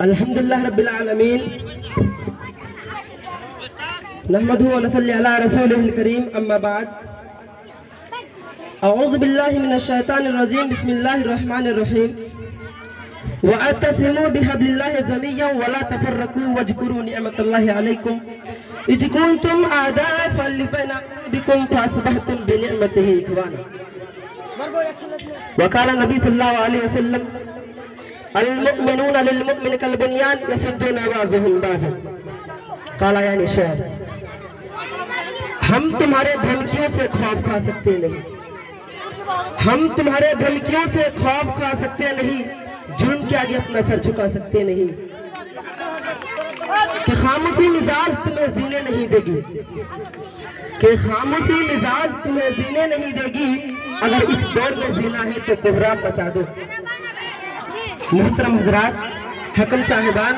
अल्हम्दुलिल्लाह रब्बिल आलमीन नहमदुहु व नसल्ली अला रसूलिहिल करीम अम्मा बाद अऊज़ु बिल्लाहि मिनश शैतानिर रजीम बिस्मिल्लाहिर रहमानिर रहीम वअतसिमू बिहब्लिल्लाहि जमीयन वला तफर्रकू वज़कुरू निअमतल्लाहि अलैकुम इज़ कुंतुम आदाअ फअल्लफ़ बिकुम फअस्बहतुम बिनिअमतिही इख़वाना वक़ाल नबी सल्लल्लाहु अलैहि वसल्लम अल-मुअ्मिनूना लिल-मुअ्मिन कल-बुनियान यशुद्दूना बाज़ुहुम बाज़न। काला यानी शेर, हम तुम्हारे धमकियों से खौफ खा सकते नहीं, हम तुम्हारे धमकियों से खौफ खा सकते नहीं, जुल्म के आगे अपना सर झुका सकते नहीं कि खामोशी मिजाज तुम्हें जीने नहीं देगी, कि खामोशी मिजाज तुम्हें जीने नहीं देगी। अगर इस दौर में जीना है तो कोहराम मचा दो। मोहतरम हजरात, हकम साहिबान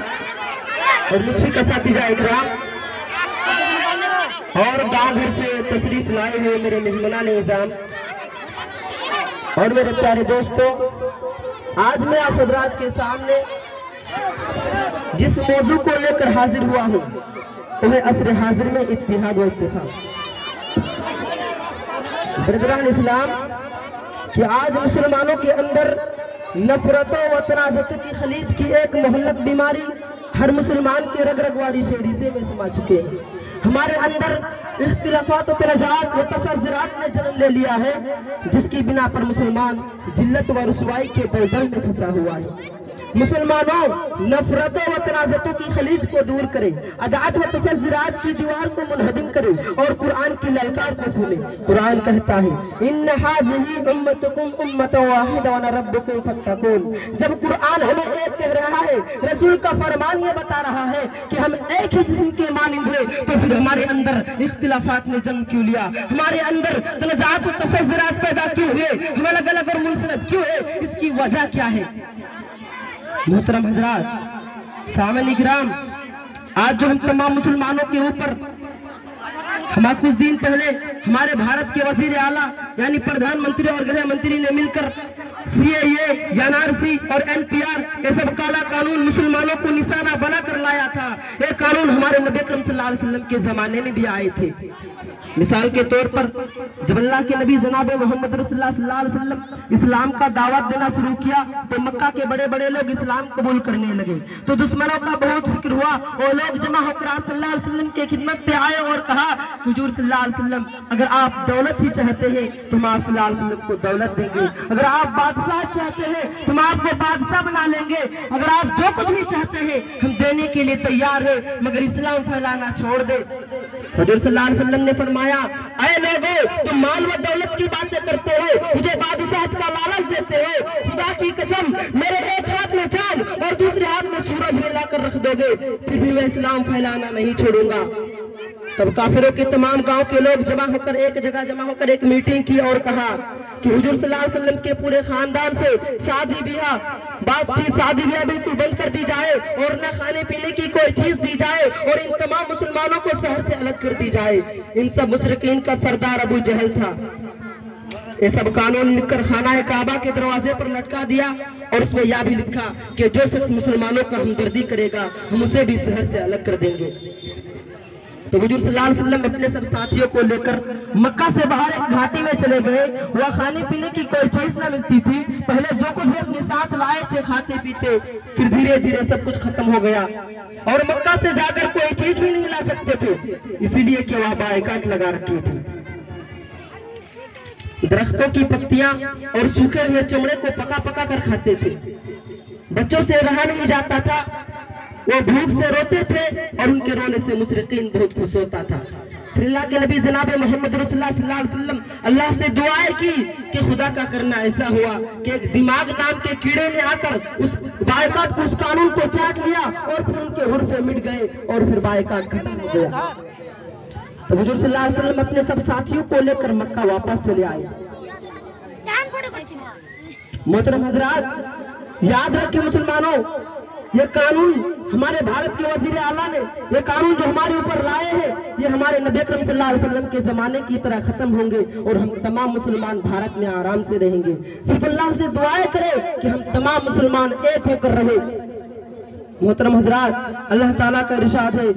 और मुस्फिक असातिज़ा इकराम और गाँव भर से तशरीफ लाए हुए मेरे मेहमानान निज़ाम और मेरे प्यारे दोस्तों, आज मैं आप हजरात के सामने जिस मौजू को लेकर हाजिर हुआ हूँ वो है असर हाजिर में इत्तिहाद व इत्तिफाक। बरदरान इस्लाम कि आज मुसलमानों के अंदर नफरतों व तनाज़ुतों की खलीज की एक मुहल्लक बीमारी हर मुसलमान के रग रग वाली शहरीसे में समा चुके हैं। हमारे अंदर इख्तिलाफात व तनाज़ात व तसर्जुरात ने जन्म ले लिया है, जिसकी बिना पर मुसलमान जिल्लत व रुसवाई के दलदल में फंसा हुआ है। मुसलमानों, नफरतों व तनाज़ुतों की खलीज को दूर करें, अदात व तसर्जुरात की दीवार को मुनहदिम करें और कुरान की ललकार को सुने। कुरान कहता है इन्न हाज़िही उम्मतुकुम उम्मतन वाहिदा व अना रब्बुकुम फत्तकून। जब कुरान हमें एक कह रहा है, रसूल का फरमान ये बता रहा है कि हम एक ही जिस्म के मानिंद हैं, तो फिर हमारे अंदर इख्तिलाफात ने जन्म क्यों लिया, हमारे अंदर तनाज़ात व तसर्जुरात पैदा क्यों हुए, हम अलग अलग और मुनफरद क्यों है, इसकी वजह क्या है? मोहतरम हजरात, सामईन इकराम, आज जो हम तमाम मुसलमानों के ऊपर हमारे कुछ दिन पहले हमारे भारत के वजीर आला यानी प्रधानमंत्री और गृह मंत्री ने मिलकर CAA, NRC और NPR ये सब काला कानून मुसलमानों को निशाना बनाकर लाया था। ये कानून हमारे नबी अकरम सल्लल्लाहु अलैहि वसल्लम के जमाने में भी आए थे। मिसाल के तौर पर जब अल्लाह के नबी जनाब मोहम्मद रसूलुल्लाह सल्लल्लाहु अलैहि वसल्लम इस्लाम का दावत देना शुरू किया तो मक्का के बड़े बड़े लोग इस्लाम कबूल करने लगे, तो दुश्मनों का बहुत फिक्र हुआ। वो लोग जमा होकर आप सल्लल्लाहु अलैहि वसल्लम की खिदमत पे आए और कहा हुजूर सल्लल्लाहु अलैहि वसल्लम, अगर आप दौलत ही चाहते हैं तो हम आप सल्लल्लाहु अलैहि वसल्लम को दौलत देंगे, अगर आप बादशाह चाहते हैं तो हम आपको बादशाह बना लेंगे, अगर आप जो कुछ भी चाहते हैं हम देने के लिए तैयार है, मगर इस्लाम फैलाना छोड़ दे। हुजूर सल्लल्लाहु अलैहि वसल्लम ने फरमाया, ऐ लोगों, तुम माल व दौलत की बातें करते हो, मुझे बादशाहत का लालच देते हो, खुदा की कसम मेरे एक हाथ में चांद और दूसरे हाथ में सूरज मिलाकर रख दोगे, फिर भी मैं इस्लाम फैलाना नहीं छोड़ूंगा। तब काफिरों के तमाम गांव के लोग जमा होकर एक जगह जमा होकर एक मीटिंग की और कहा कि हुजूर सल्लल्लाहु अलैहि वसल्लम के पूरे खानदान से शादी ब्याह बिल्कुल बंद कर दी जाए और न खाने पीने की कोई चीज दी जाए और इन तमाम मुसलमानों को शहर से अलग कर दी जाए। इन सब मुशरिकीन का सरदार अबू जहल था। ये सब कानून लिखकर खाना काबा के दरवाजे पर लटका दिया और उसमें यह भी लिखा कि जो शख्स मुसलमानों का हमदर्दी करेगा हम उसे भी शहर से अलग कर देंगे। तो हुजूर सल्लल्लाहु अलैहि वसल्लम अपने सब साथियों को लेकर मक्का से बाहर एक घाटी में चले गए। वहाँ खाने पीने की कोई चीज न मिलती थी। पहले जो कुछ भी अपने साथ लाए थे खाते पीते, फिर धीरे धीरे सब कुछ खत्म हो गया और मक्का से जाकर कोई चीज भी नहीं ला सकते थे, इसीलिए कि वहाँ बाइकाट लगा रखी थी। दरख्तों की पत्तियां और सूखे हुए चमड़े को पका पका कर खाते थे। बच्चों से रहा नहीं जाता था, वो भूख से रोते थे और उनके रोने से मुशरिकीन बहुत खुश होता था। फिर अल्लाह के नबी जनाब मोहम्मद रसूलुल्लाह सल्लल्लाहु अलैहि वसल्लम अल्लाह से दुआएं की कि खुदा का करना ऐसा हुआ कि एक दिमाग नाम के कीड़े ने आकर उस बाइकाट को, उस कानून को चाट लिया और फिर उनके हुर्फे मिट गए और फिर बाइकाट खत्म हो गया। तो हुजूर सल्लल्लाहु अलैहि वसल्लम अपने सब साथियों को लेकर मक्का वापस चले आए। मोहतरम हजरात, याद रखिए मुसलमानों, یہ قانون ہمارے بھارت کے وزیر اعلیٰ نے یہ قانون جو ہمارے اوپر لائے ہیں یہ ہمارے نبی اکرم صلی اللہ علیہ وسلم کے زمانے کی طرح ختم ہوں گے اور ہم تمام مسلمان بھارت میں آرام سے رہیں گے۔ صرف اللہ سے دعائیں کریں کہ ہم تمام مسلمان ایک ہو کر رہیں۔ محترم حضرات، اللہ تعالیٰ کا ارشاد ہے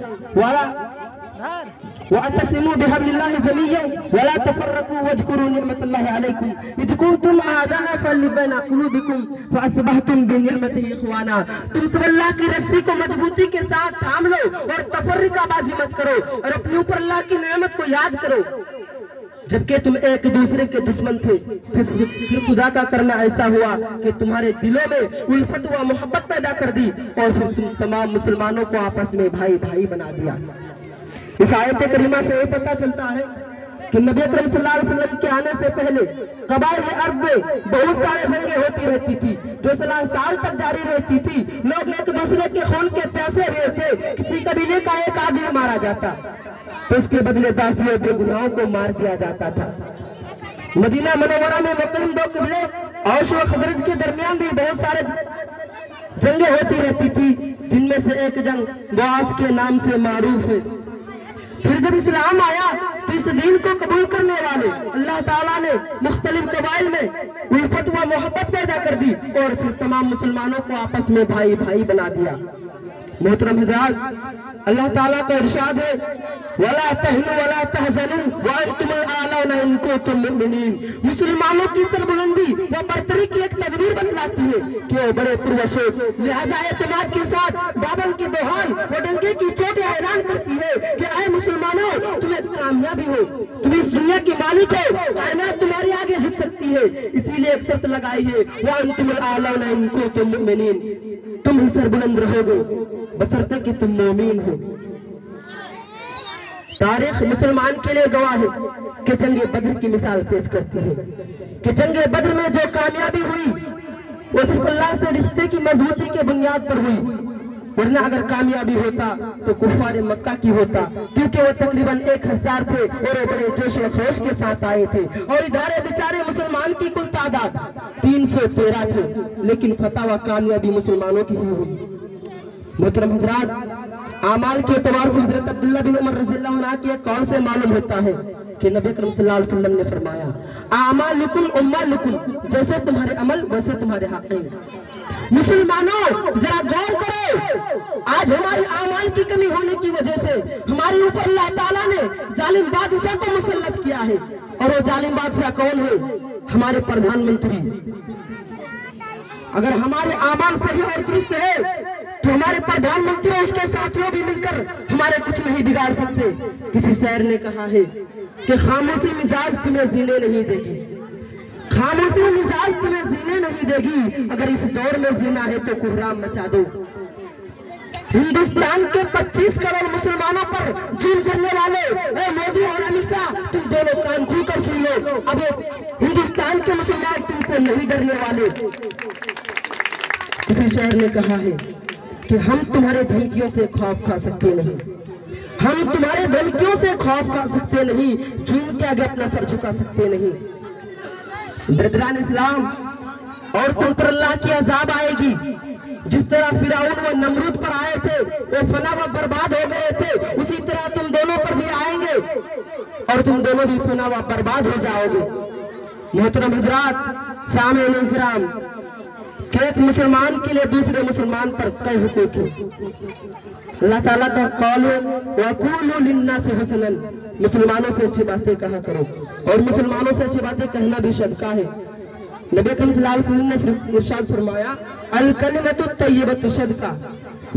وَاعْتَصِمُوا بِحَبْلِ اللَّهِ جَمِيعًا وَلَا تَفَرَّقُوا وَاذْكُرُوا نِعْمَةَ اللَّهِ عَلَيْكُمْ إِذْ كُنتُمْ أَعْدَاءً فَأَلَّفَ بَيْنَ قُلُوبِكُمْ فَأَصْبَحْتُمْ بِنِعْمَتِهِ إِخْوَانًا۔ تم سب اللہ کی رسی کو مضبوطی کے ساتھ تھام لو اور تفرقہ بازی مت کرو اور اپنے اوپر اللہ کی نعمت کو یاد کرو۔ جبکہ تم ایک دوسرے کے دشمن تھے، پھر خدا کا کرنا ایسا ہوا کہ تمہارے دلوں میں الفت و محبت پیدا کر دی اور پھر تم تمام مسلمانوں کو آپس میں بھائی بھائی بنا دیا۔ اس آیت کریمہ سے یہ پتہ چلتا ہے کہ نبی اکرم صلی اللہ علیہ وسلم کے آنے سے پہلے قبائل عرب میں بہت سارے جنگیں ہوتی رہتی تھی جو سال تک جاری رہتی تھی۔ لوگ ایک دوسرے کے خون کے پیاسے ہوئے تھے، کسی قبیلے کا ایک آدمی مارا جاتا تو اس کے بدلے 10 بے گناہوں کو مار دیا جاتا تھا۔ مدینہ منورہ میں مقیم 2 قبیلے اوس و خزرج کے درمیان بھی بہت سارے جنگیں ہوتی رہتی تھی، جن میں سے ایک جنگ بواس کے نام سے معروف ہے۔ پھر جب اسلام آیا تو اس دین کو قبول کرنے والے اللہ تعالیٰ نے مختلف قبائل میں الفت و محبت پیدا کر دی اور پھر تمام مسلمانوں کو آپس میں بھائی بھائی بنا دیا۔ محترم حضرات، اللہ تعالیٰ کا ارشاد ہے وَلَا تَهِنُوا وَلَا تَحْزَنُوا وَأَنْتُمُ الْأَعْلَوْنَ إِن كُنتُم مُّؤْمِنِينَ۔ مسلمانوں کی سربلندی و برتری کی ایک تدبیر بتلاتی ہے کہ وہ بڑے پروش ہے، لہذا اعتماد کے ساتھ بابن کی دوحال و ڈنکے کی چوٹیں اعلان کرتی ہے کہ اے مسلمانوں، تمہیں کامیابی ہو، تم اس دنیا کی مالک ہو، کائنات تمہارے آگے جھک سکتی ہے، اسی لیے ایک شرط لگائی ہے وَأَنْتُمُ الْأَعْلَوْنَ إِن كُنتُم مُّؤْمِنِينَ۔ تم ہی سربلند رہو گے بشرطے کہ تم مومن ہو۔ تاریخ مسلمان کے لیے گواہ ہے کہ جنگ بدر کی مثال پیش کرتی ہے کہ جنگ بدر میں جو کامیابی ہوئی وہ صرف اللہ سے رشتے کی مضبوطی کے بنیاد پر ہوئی، ورنہ اگر کامیابی ہوتا تو کفار مکہ کی ہوتا، کیونکہ وہ تقریباً 1000 تھے اور وہ بڑے جوش و خروش کے ساتھ آئے تھے اور ادارے بیچارے مسلمان کی کل تعداد 313 تھے، لیکن فتح و کامیابی مسلمانوں کی ہی ہوئی۔ محترم حضرات، اعمال کے اعتبار سے حضرت عبداللہ بن عمر رضی اللہ عنہ کے قول سے معلوم ہوتا ہے کہ نبی اکرم صلی اللہ علیہ وسلم نے فرمایا اعمالکم اموالکم، جیسے تمہارے عمل ویسے تمہارے حق ہیں۔ مسلمانوں ذرا غور کرو، آج ہماری اعمال کی کمی ہونے کی وجہ سے ہمارے اوپر اللہ تعالیٰ نے ظالم بادشاہ کو مسلط کیا ہے، اور وہ ظالم بادشاہ کون ہے؟ ہمارے پردھان منتری۔ اگر ہمارے اعمال صحیح اور درست ہے تو ہمارے پردھان منتری اور اس کے ساتھیوں بھی مل کر ہمارے کچھ نہیں بگاڑ سکتے۔ کسی شاعر نے کہا ہے کہ خاموشی مزاج تمہیں زینے نہیں دے گی، خاموشی مزاج تمہیں زینے نہیں دے گی، اگر اس دور میں زینا ہے تو کوہرام مچا دو۔ ہندوستان کے 25 کروڑ مسلمانوں پر ظلم کرنے والے اے مودی اور امت شاہ، تم دونوں کان کھول کر سن لو، اب ہندوستان کے مسلمان تم سے نہیں ڈرنے والے۔ کسی شاعر نے کہا ہے کہ ہم تمہارے دھمکیوں سے خوف کھا سکتے نہیں، ہم تمہارے دھمکیوں سے خوف کھا سکتے نہیں، جھوم کے آگے اپنا سر جھکا سکتے نہیں۔ برادران اسلام، اور تم پر اللہ کی عذاب آئے گی، جس طرح فرعون و نمرود پر آئے تھے وہ فنا و برباد ہو گئے تھے، اسی طرح تم دونوں پر بھی آئیں گے اور تم دونوں بھی فنا و برباد ہو جاؤ گے۔ محترم حضرات، سامعین کرام، کہ ایک مسلمان کے لیے دوسرے مسلمان پر کئی حقوق ہیں۔ اللہ تعالیٰ کا قول ہے وَقُولُوا لِلنَّاسِ حُسْنًا، مسلمانوں سے اچھی باتیں کہا کرو، اور مسلمانوں سے اچھی باتیں کہنا بھی صدقہ ہے۔ نبی اکرم صلی اللہ علیہ وسلم نے ارشاد فرمایا الکلمۃ الطیبۃ صدقہ،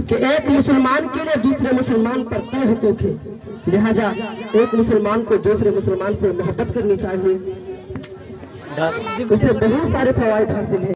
کہ ایک مسلمان کے لیے دوسرے مسلمان پر کئی حقوق ہیں، لہذا ایک مسلمان کو دوسرے مسلمان سے محبت کرنی چاہیے، اس سے بہت سارے فوائد حاصل ہیں۔